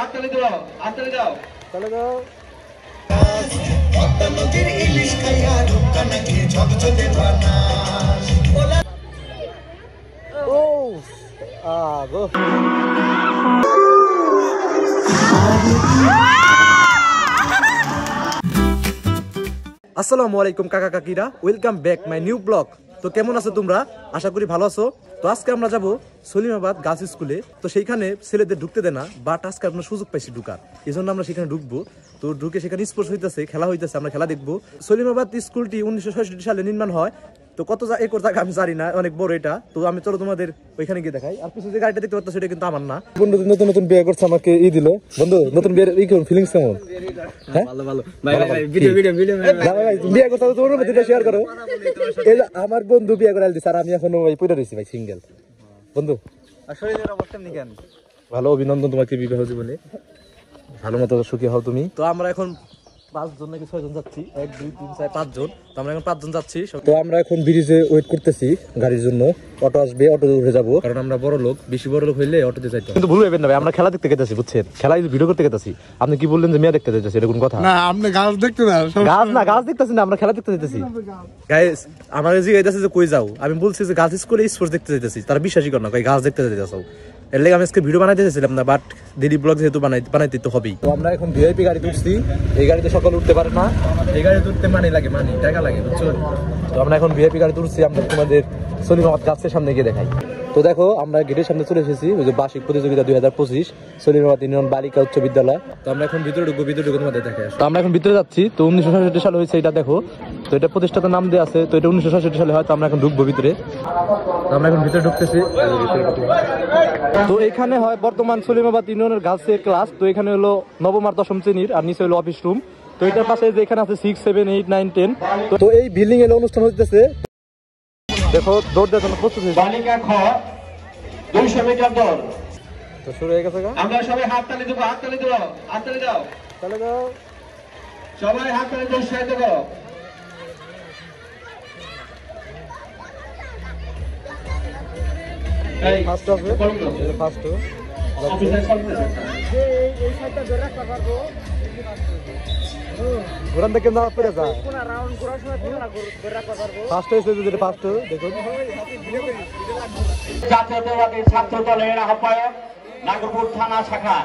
হাততালি দাও, হাততালি দাও। চলে যাও। ও আগো আসসালামু আলাইকুম কাকা কাকিরা, welcome back my new blog. তো কেমন আছো তোমরা? আশা করি ভালো আছো। তো আজকে আমরা যাব সলিমাবাদ গার্লস স্কুলে। তো সেইখানে ছেলেদের ঢুকতে দেয় না, বাট আজকে আমরা সুযোগ পাইছি ঢুকার, এই জন্য আমরা সেখানে ঢুকবো। তো ঢুকে সেখানে স্পোর্টস হইতেছে, খেলা হইতেছে, আমরা খেলা দেখবো। সলিমাবাদ স্কুলটি 1966 সালে নির্মাণ হয়। তো কত একর জায়গা আমি জানি না, অনেক বড় এটা। তো আমি চলো তোমাদের ওইখানে গিয়ে দেখাই। আর পিছনে যে গাড়িটা দেখতে পাচ্ছ সেটা কিন্তু আমার না। বন্ধু নতুন নতুন বিয়ে করছে, আমাকে দিল। বন্ধু নতুন বিয়ের ফিলিংস কেমন? ভালো ভালো ভাই, ভিডিও বিয়ে করতে তোমার মধ্যে শেয়ার করো। এই আমার বন্ধু বিয়ে করে দিছে, আর আমি এখনো ভাই পড়ে রইছি ভাই সিঙ্গেল। বন্ধু শরীরের অবস্থা কেমন? ভালো, অভিনন্দন তোমাকে বিবাহ জীবনে, ভালো মতো সুখী হও তুমি। তো আমরা এখন 5 জন নাকি 6 জন যাচ্ছি, 1 2 3 4 5 জন। তো আমরা এখন 5 জন যাচ্ছি। তো আমরা এখন ব্রিজে ওয়েট করতেছি গাড়ির জন্য, অটো আসবে, অটো উঠে যাবো। কারণ আমরা বড় লোক, বেশি বড় লোক হইলে অটোতে যাইতে। কিন্তু ভুল হইবেন না ভাই, আমরা খেলা দেখতে গেতেছি, বুঝছেন? খেলা ভিডিও করতে গেতেছি। আপনি কি বললেন যে মেয়ে দেখতে যাইতেছি, এটা কোন কথা? না, আপনি গাছ দেখতে না, গাছ দেখতেছি না, আমরা খেলা দেখতে যাইতেছি। গাইস আমার জিজ্ঞাসা যে কই যাও, আমি বলছি যে গার্লস স্কুলে স্পোর্টস দেখতে যাইতেছি। তারা বিশ্বাসই করে না, কই গাছ দেখতে যাইতেছো। এর লাগে আমি আজকে ভিডিও বানাইতে চাইছিলাম না, বাট ডেইলি ব্লগ যেহেতু বানাইতে তো হবেই। তো আমরা এখন ভিআইপি গাড়িতে উঠছি। এই গাড়িতে সকালে উঠতে পারে না, এই গাড়িতে উঠতে মানি লাগে, টাকা লাগে, বুঝছো? তো আমরা এখন ভিআইপি গাড়িতে উঠছি। আমরা তোমাদের সলিমাবাদ গাছের সামনে গিয়ে দেখাই। তো দেখো আমরা গেটের সামনে চলে এসেছি, ওই যে বার্ষিক প্রতিযোগিতা 2025 সলিমাবাদ ইউনিয়ন বালিকা উচ্চ বিদ্যালয়। তো আমরা এখন ভিতরে ঢুকবো, তোমাদের দেখাই। তো আমরা এখন ভিতরে যাচ্ছি। তো 1967 সালে হয়েছে এটা, দেখো। তো এটা প্রতিষ্ঠাতার নাম দেওয়া আছে। তো এটা 1967 সালে হয়। তো আমরা এখন ঢুকবো ভিতরে। আমরা এখন ভিতরে ঢুকতেছি। তো এখানে হয় বর্তমান সলিমাবাদ ইউনিয়নের গার্লসের ক্লাস। তো এখানে হলো নবম আর দশম শ্রেণীর, আর নিচে হলো অফিস রুম। তো এটার পাশে যে এখানে আছে 6 7 8 9 10। তো এই বিল্ডিং এর অনুষ্ঠান হচ্ছে, দেখো দৌড় দেওয়ার জন্য প্রস্তুত হয়েছে। বালিকা খ 200 মিটার দৌড়। তো শুরু হয়ে গেছে। আমরা সবাই হাততালি দেবো, হাততালি দাও, হাততালি দাও। চলে যাও। সবাই হাততালি দিয়ে উৎসাহিত করো। এই ফার্স্ট হবে, ফার্স্ট অফিসার সামনে এই সাইডটা ধরে রাখতে পারবো। ঘোরান থেকে না পড়ে যায়, কোন রাউন্ড করার সময় ধরে রাখতে পারবো। ফার্স্ট হইছে যেটা ফার্স্ট, দেখুন। জাতীয়তাবাদী ছাত্র দলের আহ্বায়ক নাগরপুর থানা শাখা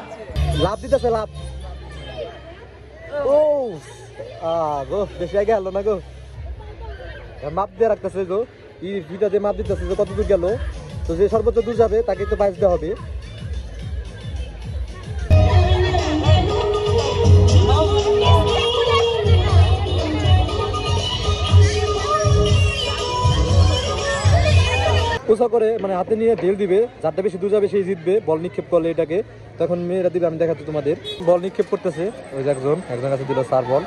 লাভ দিতেছে, লাভ। ও গো বেশি আগে গেল না গো, মাপ দিয়ে রাখতেছে গো। এই ভিটা দিয়ে মাপ দিতেছে যে কত দূর গেল। তো যে সর্বোচ্চ দূর যাবে তাকে তো প্রাইজ দেওয়া হবে। পোষা করে মানে হাতে নিয়ে ঢেল দিবে, যারটা বেশি দূর যাবে সেই জিতবে। বল নিক্ষেপ করলে এটাকে তখন মেয়েরা দিবে। আমি দেখাচ্ছি তোমাদের, বল নিক্ষেপ করতেছে ওই যে একজন কাছে দিল 4 বল,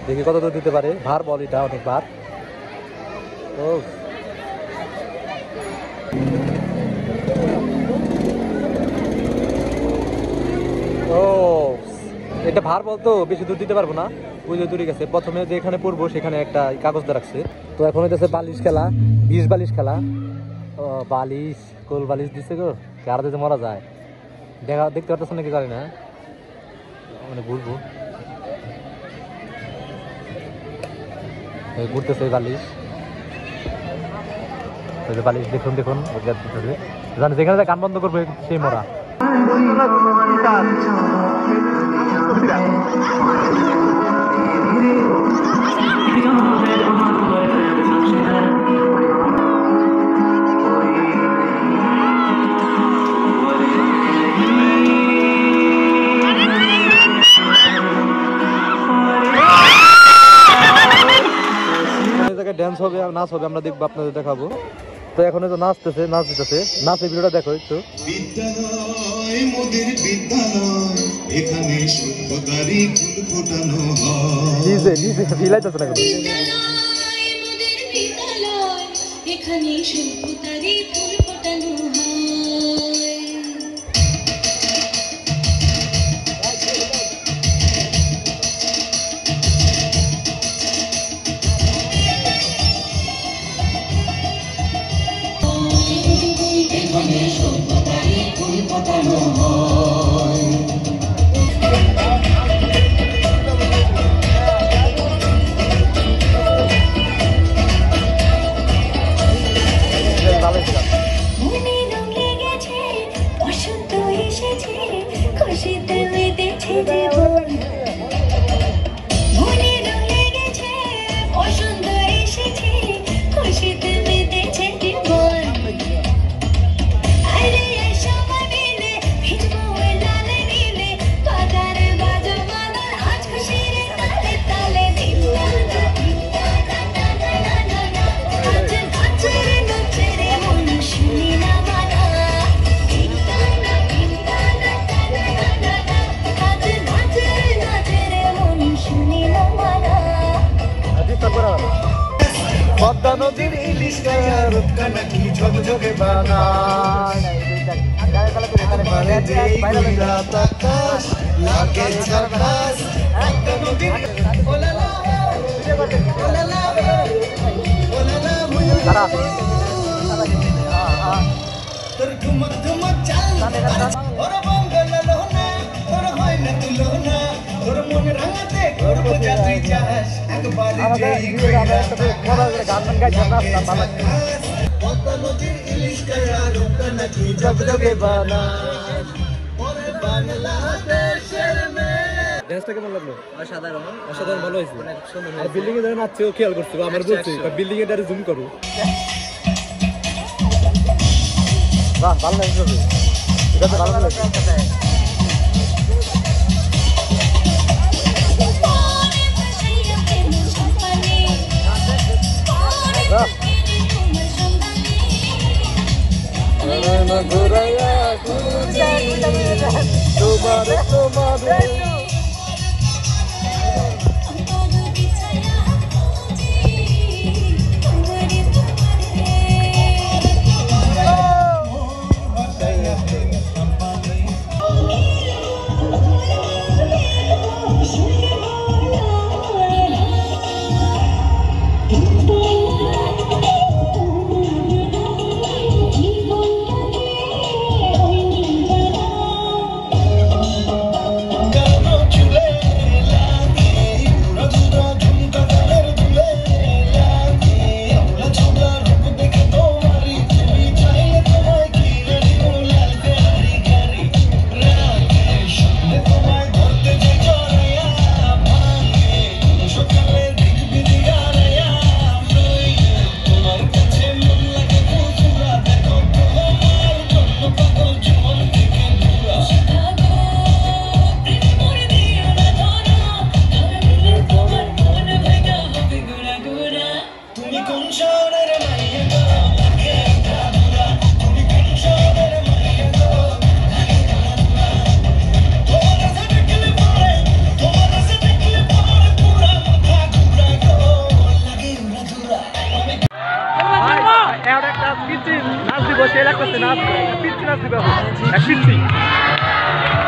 দেখি কত দূর দিতে পারে। ভার বল, এটা অনেক ভার। ও ও এটা ভার বল, তো বেশি দূর দিতে পারবো না। ওই যে দূরে গেছে। প্রথমে যেখানে পড়বো সেখানে একটা কাগজ দিয়ে রাখছে। তো এখন হইতেছে বালিশ খেলা, 20 বালিশ খেলা। ও বালিশ, কোল বালিশ দিচ্ছে গো, কার দিতে মরা যায়। দেখতে পারতেছ নাকি জানি না, মানে ঘুরবো, ঘুরতেছে বালিশ। বালিশ দেখুন জানি, যেখানে গান বন্ধ করবো সেই মরা। ড্যান্স হবে, নাচ হবে, আমরা দেখবো, আপনাদের দেখাবো। তো এখন তো নাচ দিতেছে, নাচের ভিডিওটা দেখো একটু। বিদ্যালয় মোদের বিদ্যালয়, এখানে সভ্যতারই ফুল ফোটানো হয়। নিজে ফিলাইতেছে না কোনো। এখানে সভ্যতারই ফুল ফোটানো হয়। খুশিতে মেতেছে জীবন মনে রং লেগেছে বসন্ত এসেছে খুশিতে মেতেছে জীবন আরে সময় মিলে ভিজবো লাল নীলে বাজার বাজো মাদার আজ খুশির তালে তালে দিন আজ নাচরে নাচরে মন শুনি না মানা আজ নাচরে নাচরে মন শুনি না মানা পদ্মা নদীর ইলিশ গায়া রূপটা নাকি ঝকঝকে বানায় মানে যেই রাত আকাশ লাগে ঝাকাস পদ্মা নদীর ওলালা ওলালা ওলালা তোর ধুমক ধুমক চাল ওর বঙ্গল লোনা তোর হয় না তুলনা তোর মন রাঙাতে করবো যা তুই চাস একবার যেই পদ্মা নদীর ইলিশ গায়া রূপটা নাকি ঝকঝকে বানায় ওরে বাংলাদেশের মেয়ে। ড্যান্সটা কেমন লাগলো? অসাধারণ ভালো হয়েছে। আর বিল্ডিং এ দাঁড়িয়ে নাচছে ও খেয়াল করছে আমার বলছে বিল্ডিং এ দাঁড়িয়ে জুম করো। বাহ ভালো লাগছে এটা তো ভালো লাগছে।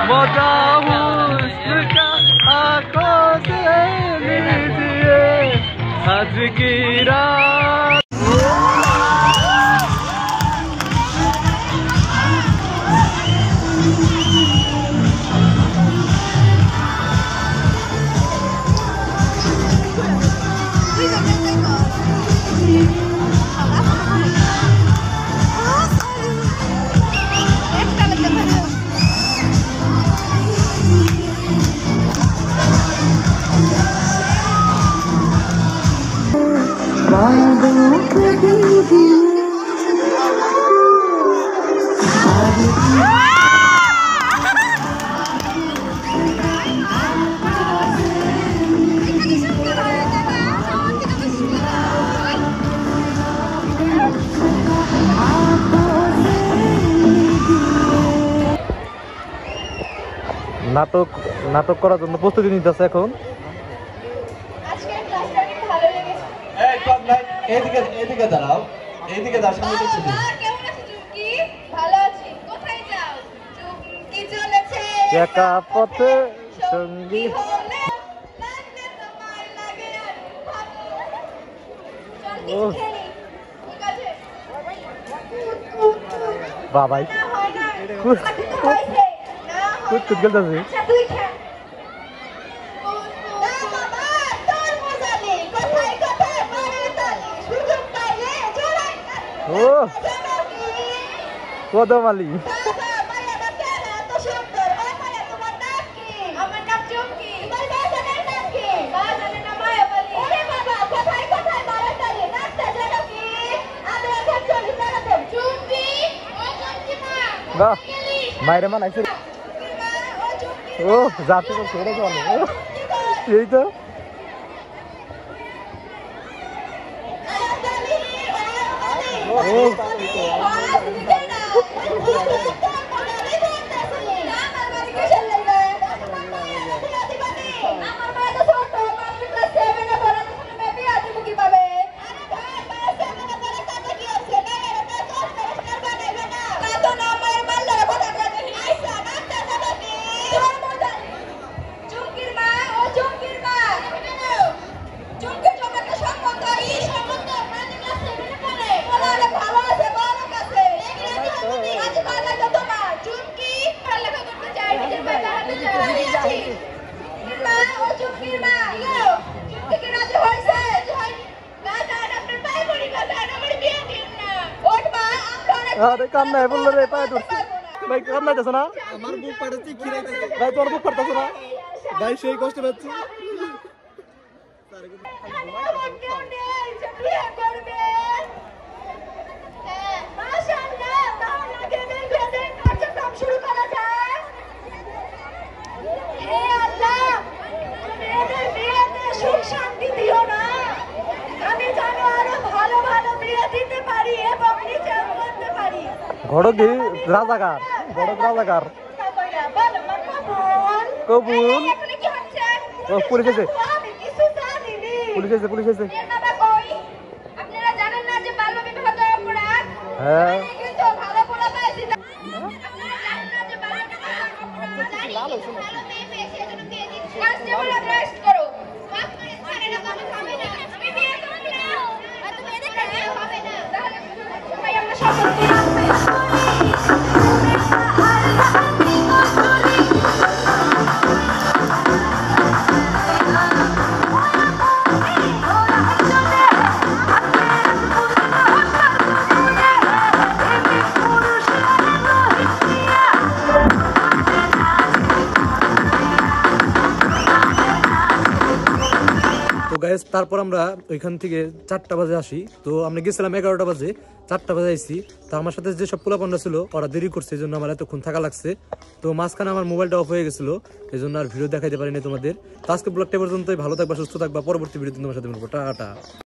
मजा हुस्न का आंखों से लीजिए आज की रात। নাটক করার জন্য প্রস্তুতি নিতেছে এখন। এদিকে দাঁড়াও, এদিকে দাঁড়াও, সামনে দেখছি। একা পথে সঙ্গী বাবাই ও কদম আলী বাহ মায়ের মান আছে ও যাতে তো ছেড়ে চলে এই তো আরে কান্না বললো রে পায়ে ধরছি ভাই কান্না যাচ্ছে না আমার বুক ফাটাচ্ছে খিরাইতেছে ভাই তোর বুক ফাটাচ্ছে না ভাই সেই কষ্ট পাচ্ছি ঘড়কি রাজাকার ঘড়ক রাজাকার কবুল ও পুলিশ এসে পুলিশ এসে পুলিশ এসে আপনারা জানেন না যে বাল্য বিবাহ অপরাধ হ্যাঁ কিন্তু ভালো পোলা পাইছি না আপনারা জানেন না যে বাল্য বিবাহ অপরাধ ভালো মেয়ে পেয়েছে এজন্য বিয়ে দিচ্ছি কনস্টেবল অ্যারেস্ট করো মাফ করে ছাড়ে না কথা হবে না আমি বিয়ে করব না আর তুমি এদের কাছে হবে না তাহলে ভাই আমরা শপথ করি গাইস তারপর আমরা ওইখান থেকে 4টা বাজে আসি তো আমরা গেছিলাম 11টা বাজে 4টা বাজে আইছি তো আমার সাথে যে সব পোলাপানরা ছিল ওরা দেরি করছে এই জন্য আমার এতক্ষণ থাকা লাগছে তো মাঝখানে আমার মোবাইলটা অফ হয়ে গেছিল এই জন্য আর ভিডিও দেখাইতে পারিনি তোমাদের তো আজকে ব্লগটা পর্যন্তই ভালো থাকবা সুস্থ থাকবা পরবর্তী ভিডিওতে তোমার সাথে মিলবো টাটা।